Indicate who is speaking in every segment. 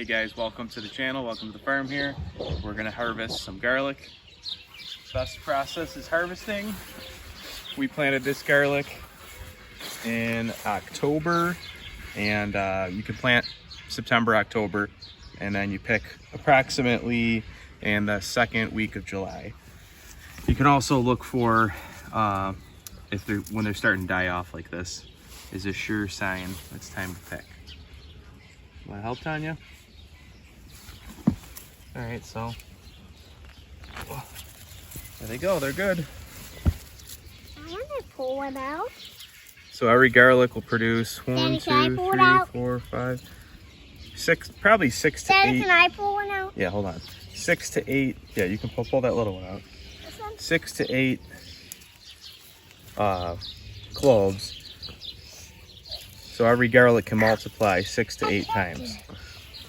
Speaker 1: Hey guys, welcome to the channel, welcome to the farm here. We're gonna harvest some garlic. Best process is harvesting. We planted this garlic in October, and you can plant September, October, and then you pick approximately in the second week of July. You can also look for, when they're starting to die off like this, is a sure sign it's time to pick. Want to help, Tanya? All right, so there they go. They're good.
Speaker 2: I want to pull one out.
Speaker 1: So every garlic will produce
Speaker 2: Daddy,
Speaker 1: 1,
Speaker 2: can I
Speaker 1: 2,
Speaker 2: pull it
Speaker 1: 3,
Speaker 2: out?
Speaker 1: 4, 5, 6, probably 6 to
Speaker 2: Daddy,
Speaker 1: 8.
Speaker 2: can I pull one out?
Speaker 1: Yeah, hold on. 6 to 8. Yeah, you can pull that little one out.
Speaker 2: This one?
Speaker 1: 6 to 8 cloves. So every garlic can multiply 6 to 8 times.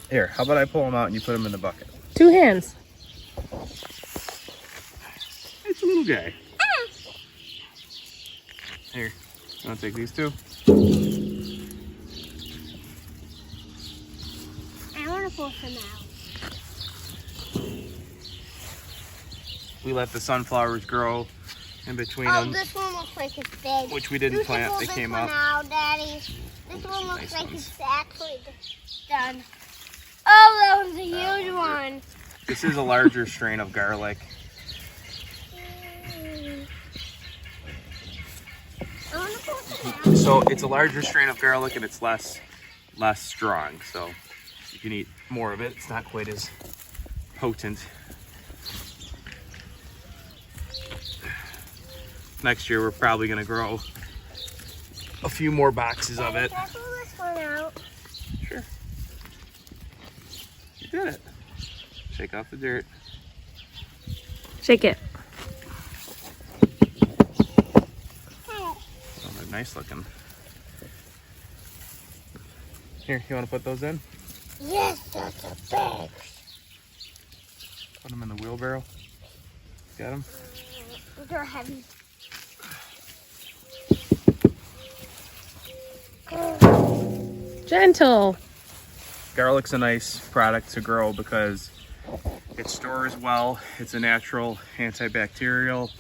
Speaker 1: Here, how about I pull them out and you put them in the bucket?
Speaker 3: 2 hands.
Speaker 1: It's a little guy. Here, you want to take these two?
Speaker 2: I want to pull some out.
Speaker 1: We let the sunflowers grow in between
Speaker 2: Oh,
Speaker 1: them,
Speaker 2: this one looks like it's big.
Speaker 1: which we didn't
Speaker 2: You can
Speaker 1: plant.
Speaker 2: pull
Speaker 1: They
Speaker 2: this
Speaker 1: came
Speaker 2: one
Speaker 1: up.
Speaker 2: out, Daddy. This one looks
Speaker 1: nice
Speaker 2: like
Speaker 1: ones.
Speaker 2: it's actually done. Oh, that was a huge one.
Speaker 1: This is a larger strain of garlic.
Speaker 2: I want to pull some out.
Speaker 1: So it's a larger strain of garlic and it's less strong. So you can eat more of it. It's not quite as potent. Next year we're probably gonna grow a few more boxes of it.
Speaker 2: Can I pull this one out?
Speaker 1: Sure. You did it. Shake off the dirt.
Speaker 3: Shake it.
Speaker 1: Oh, they're nice looking. Here, you want to put those in?
Speaker 2: Yes, that's a bag.
Speaker 1: Put them in the wheelbarrow. Got them?
Speaker 2: They're heavy.
Speaker 3: Gentle.
Speaker 1: Garlic's a nice product to grow because it stores well. It's a natural antibacterial.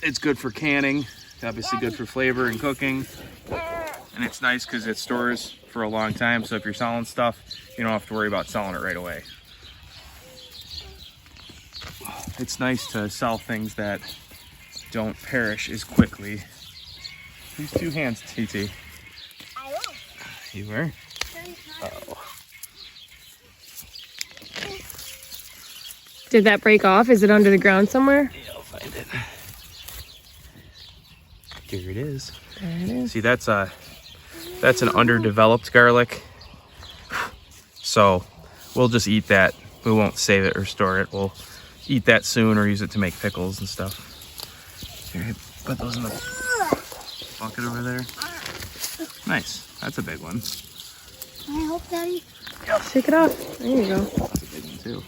Speaker 1: It's good for canning. Obviously good for flavor and cooking. And it's nice because it stores for a long time. So if you're selling stuff, you don't have to worry about selling it right away. It's nice to sell things that don't perish as quickly. Use 2 hands, TT.
Speaker 2: I will.
Speaker 1: You were? Oh.
Speaker 3: Did that break off? Is it under the ground somewhere?
Speaker 1: Yeah, I'll find it. Here it is.
Speaker 3: There it is.
Speaker 1: See, that's an underdeveloped garlic. So we'll just eat that. We won't save it or store it. We'll eat that soon or use it to make pickles and stuff. Here, put those in the bucket over there. Nice. That's a big one.
Speaker 2: I hope, Daddy.
Speaker 3: Shake it off. There you go.
Speaker 1: That's a big one too.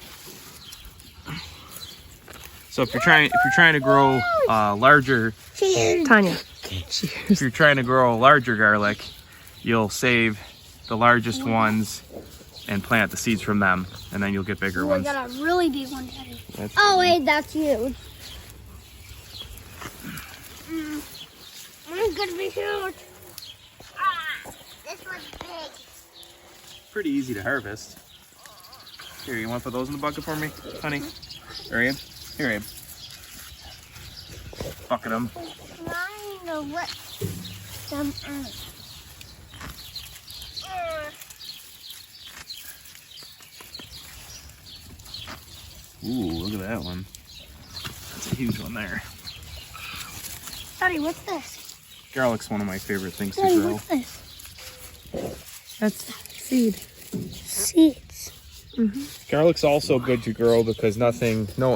Speaker 1: So if you're trying to grow larger,
Speaker 2: Cheers.
Speaker 3: Tanya.
Speaker 1: if
Speaker 3: Cheers.
Speaker 1: you're trying to grow a larger garlic, you'll save the largest ones and plant the seeds from them, and then you'll get bigger
Speaker 2: Oh, I
Speaker 1: ones.
Speaker 2: got a really big one, Daddy.
Speaker 1: That's
Speaker 2: Oh,
Speaker 1: good.
Speaker 2: wait, that's huge. Mine's gonna be huge. Ah, this one's big.
Speaker 1: Pretty easy to harvest. Here, you want to put those in the bucket for me, honey? Or Abe? Here, Abe. Bucket them.
Speaker 2: Trying to rip them out.
Speaker 1: Ooh, look at that one. That's a huge one there.
Speaker 2: Daddy, what's this?
Speaker 1: Garlic's one of my favorite things to
Speaker 2: Daddy,
Speaker 1: grow.
Speaker 2: what's this?
Speaker 3: That's seed.
Speaker 2: Seeds.
Speaker 1: Garlic's also good to grow because no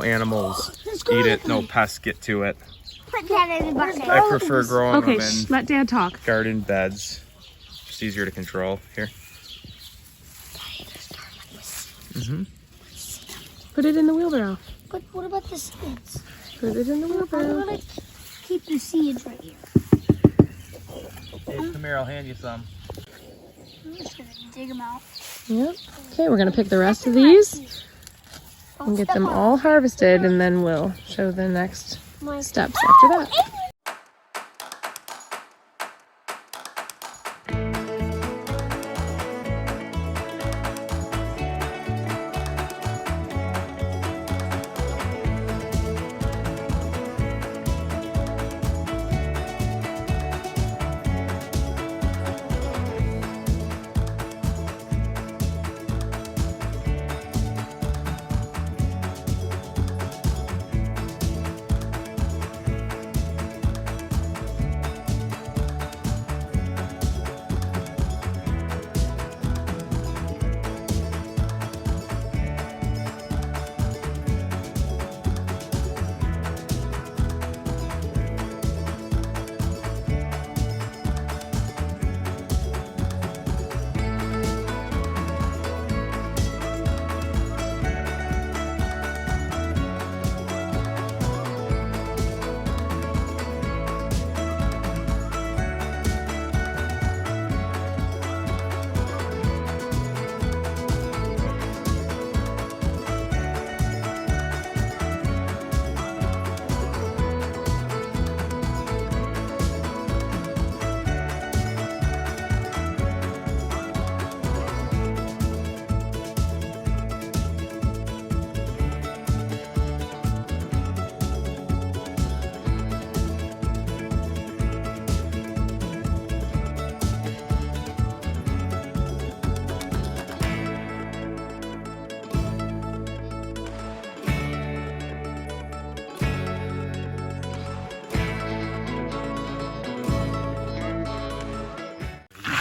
Speaker 1: animals eat it, no pests get to it.
Speaker 2: Put that in the bucket.
Speaker 1: I prefer growing
Speaker 3: Okay,
Speaker 1: them in
Speaker 3: let Dad talk.
Speaker 1: garden beds. Just easier to control. Here.
Speaker 3: Put it in the wheelbarrow.
Speaker 2: But what about the seeds?
Speaker 3: Put it in the
Speaker 2: I
Speaker 3: wheelbarrow.
Speaker 2: want to keep the seeds right here.
Speaker 1: Hey, come here, I'll hand you some.
Speaker 2: I'm just gonna dig them out.
Speaker 3: Yep. Okay, we're gonna pick the rest of these and get them all harvested, and then we'll show the next steps after that.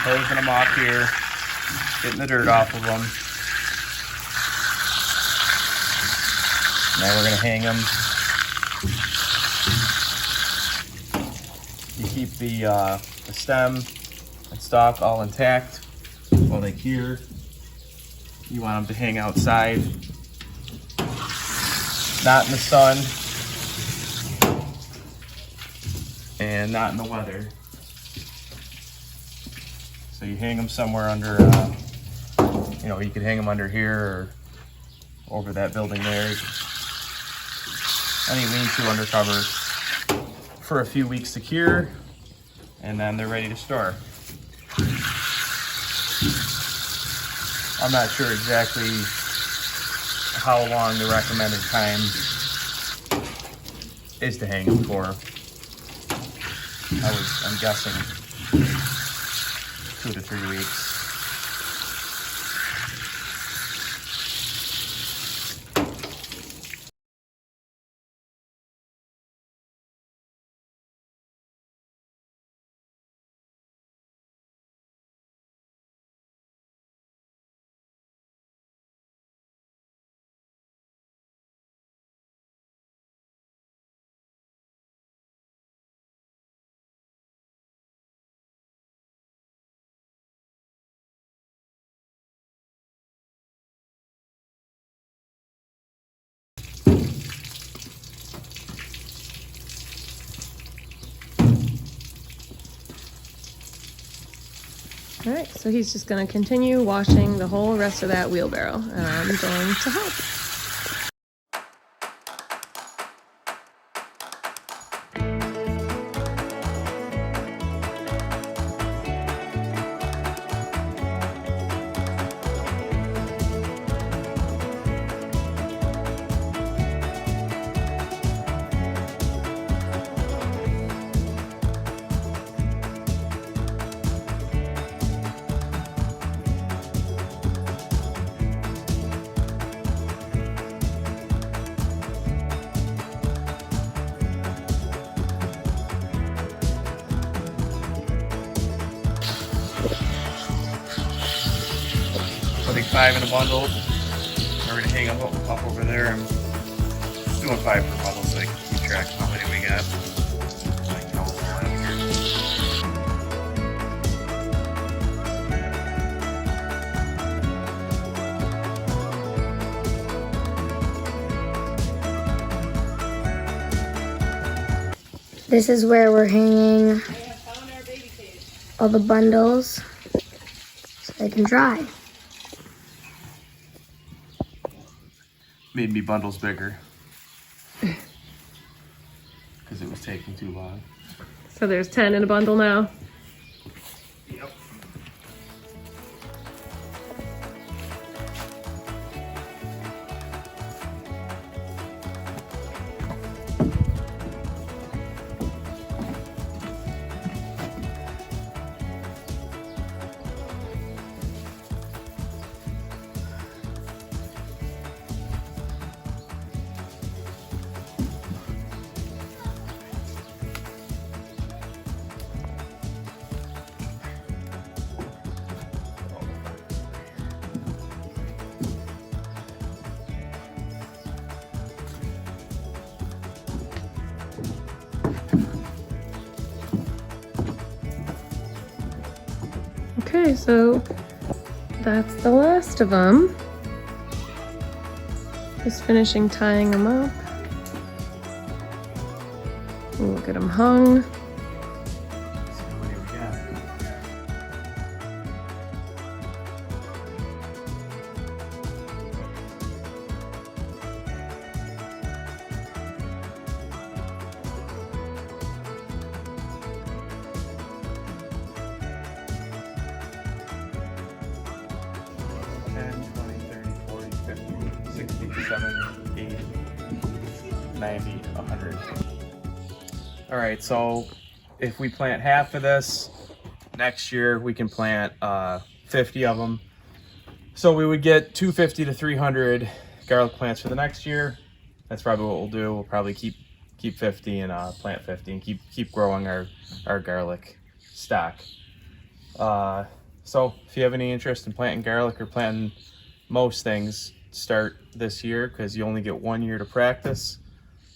Speaker 1: Hosing them off here, getting the dirt off of them. Now we're gonna hang them. You keep the stem and stalk all intact while they cure. You want them to hang outside, not in the sun, and not in the weather. So you hang them somewhere under, you know, you could hang them under here or over that building there. Any lean-to under cover for a few weeks to cure, and then they're ready to store. I'm not sure exactly how long the recommended time is to hang them for. I'm guessing 2 to 3 weeks.
Speaker 3: All right, so he's just gonna continue washing the whole rest of that wheelbarrow, and I'm going to help.
Speaker 1: Putting 5 in a bundle. We're gonna hang them up over there. I'm doing 5 per bundle so I can keep track of how many we got. Like, no,
Speaker 2: This is where we're hanging all the bundles. So they can dry.
Speaker 1: Made me bundles bigger because it was taking too long.
Speaker 3: So there's 10 in a bundle now.
Speaker 1: Yep.
Speaker 3: Okay, so that's the last of them. Just finishing tying them up. We'll get them hung.
Speaker 1: So what do we got? $10, $20, $30, $40, $50, $60, $70, $80, $90, $100. All right, so if we plant half of this, next year we can plant 50 of them. So we would get 250 to 300 garlic plants for the next year. That's probably what we'll do. We'll probably keep 50 and plant 50 and keep growing our garlic stock. So if you have any interest in planting garlic or planting most things, start this year because you only get 1 year to practice.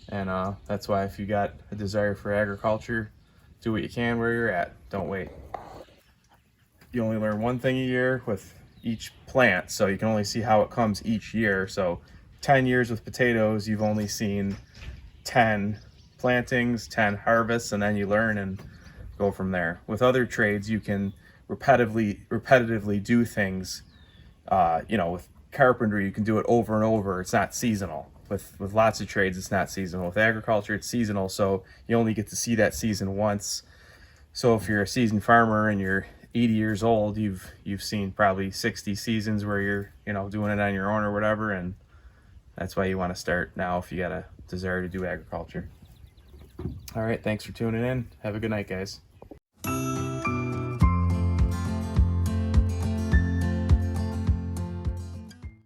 Speaker 1: And that's why if you got a desire for agriculture, do what you can where you're at. Don't wait. You only learn one thing a year with each plant, so you can only see how it comes each year. So 10 years with potatoes, you've only seen 10 plantings, 10 harvests, and then you learn and go from there. With other trades, you can repetitively do things. With carpentry, you can do it over and over. It's not seasonal. With lots of trades, it's not seasonal. With agriculture, it's seasonal, so you only get to see that season once. So if you're a seasoned farmer and you're 80 years old, you've seen probably 60 seasons where you're doing it on your own or whatever, and that's why you want to start now if you got a desire to do agriculture. All right, thanks for tuning in. Have a good night, guys.